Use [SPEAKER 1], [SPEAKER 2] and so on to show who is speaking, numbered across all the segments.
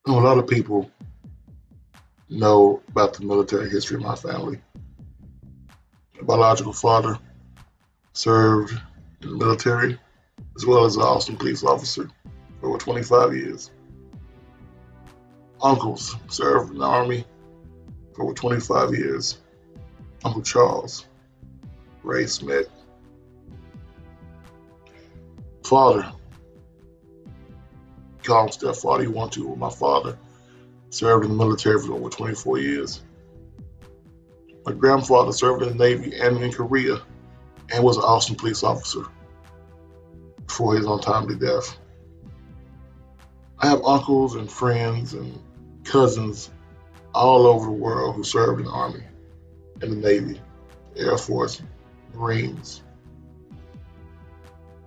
[SPEAKER 1] A lot of people know about the military history of my family. My biological father served in the military as well as an Austin police officer for over 25 years. Uncles served in the Army for over 25 years. Uncle Charles, Ray Smith. Father, call him stepfather you want to, my father served in the military for over 24 years. My grandfather served in the Navy and in Korea and was an Austin police officer before his untimely death. I have uncles and friends and cousins all over the world who served in the Army, in the Navy, Air Force, Marines.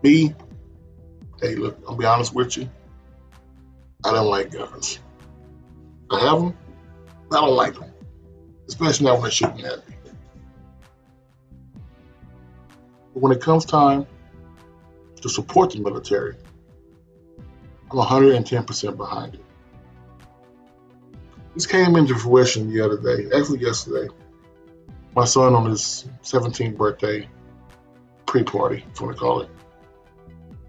[SPEAKER 1] Me, hey, look, I'll be honest with you, I don't like guns. I have them, I don't like them, especially not when they're shooting at me. But when it comes time to support the military, I'm 110% behind it. This came into fruition the other day, actually yesterday. My son on his 17th birthday pre-party, if you want to call it,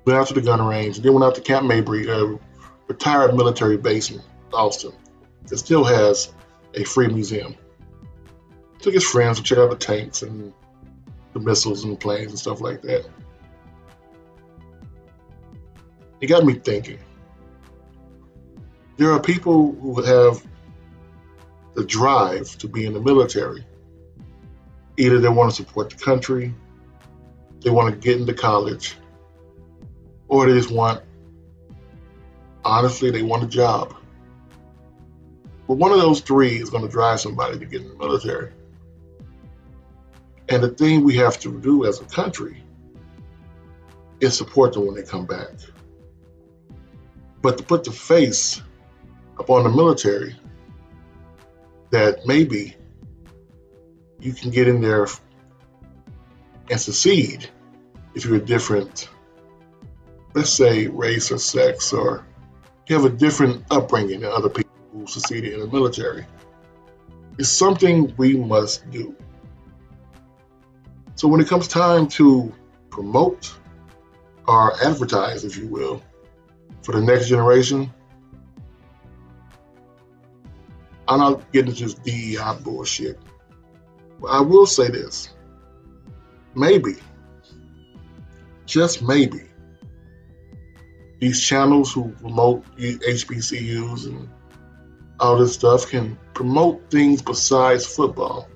[SPEAKER 1] went out to the gun range, and then went out to Camp Mabry, a retired military base in Austin that still has a free museum. Took his friends to check out the tanks and the missiles and the planes and stuff like that. It got me thinking. There are people who have the drive to be in the military. Either they want to support the country, they want to get into college, or they just want, honestly, they want a job. But one of those three is going to drive somebody to get in the military. And the thing we have to do as a country is support them when they come back. But to put the face upon the military that maybe you can get in there and succeed if you're a different, let's say, race or sex, or you have a different upbringing than other people who succeeded in the military. It's something we must do. So when it comes time to promote or advertise, if you will, for the next generation, I'm not getting into this DEI bullshit. But I will say this. Maybe, just maybe, these channels who promote HBCUs and all this stuff can promote things besides football.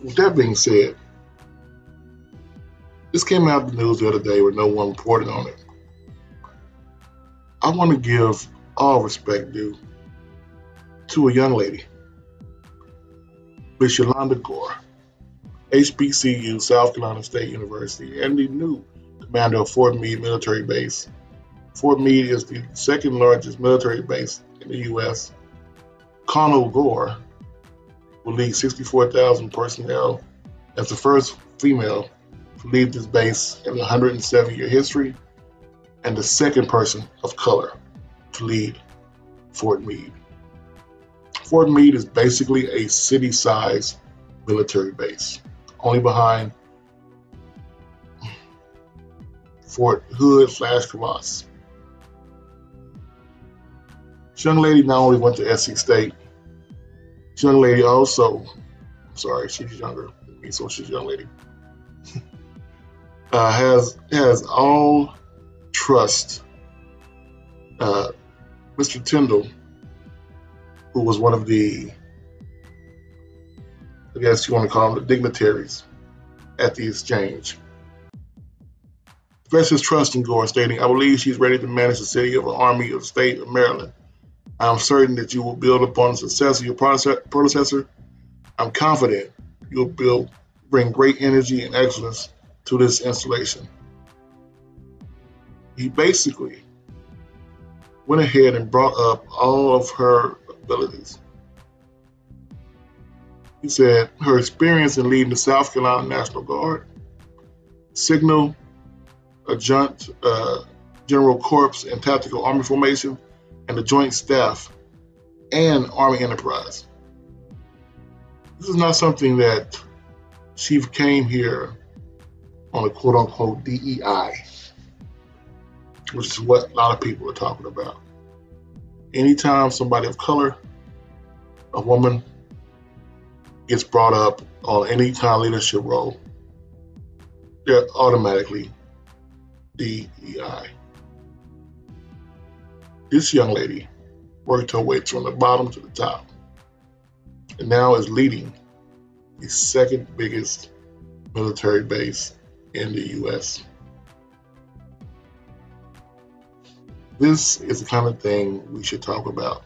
[SPEAKER 1] With that being said, this came out in the news the other day where no one reported on it. I want to give all respect due to a young lady, Miss Yolanda Gore, HBCU, South Carolina State University, and the new commander of Fort Meade military base. Fort Meade is the second largest military base in the U.S. Colonel Gore will lead 64,000 personnel as the first female to lead this base in a 107-year history, and the second person of color to lead Fort Meade. Fort Meade is basically a city-sized military base, only behind Fort Hood/Crevasse. This young lady not only went to SC State, this young lady also, I'm sorry, she's younger than me, so she's a young lady, has all trust. Mr. Tyndall, who was one of the, I guess you want to call them, the dignitaries at the exchange, expressed his trust in Gore, stating, "I believe she's ready to manage the city of an army of the state of Maryland. I am certain that you will build upon the success of your predecessor. I'm confident you will bring great energy and excellence to this installation." He basically went ahead and brought up all of her abilities. He said her experience in leading the South Carolina National Guard, Signal, Adjutant, General Corps, and Tactical Army Formation, and the Joint Staff and Army Enterprise. This is not something that she came here on a quote-unquote DEI, which is what a lot of people are talking about. Anytime somebody of color, a woman, gets brought up on any kind of leadership role, they're automatically DEI. This young lady worked her way from the bottom to the top, and now is leading the second biggest military base in the U.S. This is the kind of thing we should talk about,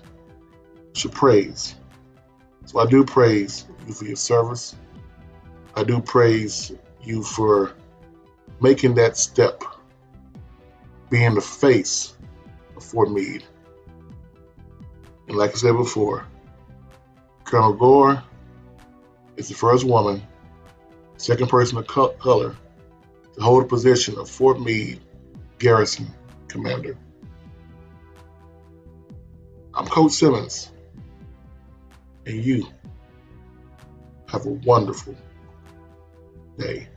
[SPEAKER 1] we should praise. So I do praise you for your service. I do praise you for making that step, being the face of Fort Meade. And like I said before, Colonel Gore is the first woman, second person of color to hold a position of Fort Meade Garrison Commander. I'm Coach Simmons, and you have a wonderful day.